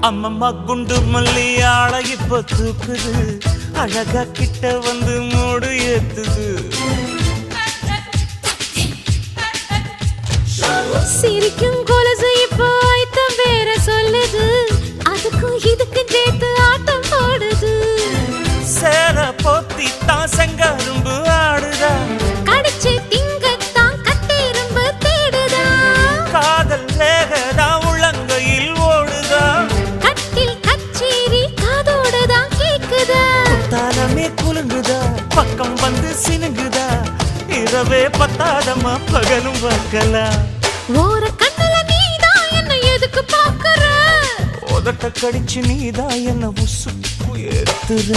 அம்மம்மா குண்டு மல்லி ஆளை இப்ப தூக்குது அழகா கிட்ட வந்து மூடு ஏத்துது சிரிக்கும் கொலுசு இப்போ ஐத்தம் வேற சொல்லுது அதுக்கும் இதுக்கு சேர்த்து ஆட்டம் போடுது சேல போத்தி தான் செங்கரும்பு ஆடுதா கடிச்சு திங்கத்தான் கட்டெரும்பு தேடுதா காதல் லேகதா உள்ளங்கையில் ஓடுதா கட்டில் கச்சேரி காதோடுதான் கேக்குதா தானமே குலுங்குதா பக்கம் வந்து சினுங்குதா இரவே பத்தாதமா பகலும் பார்க்கலாம் ஓர கண்ணுல நீதான் என்ன எதுக்கு பாக்குற உதட்ட கடிச்சு நீதான் என்ன உசுப்பு ஏத்துற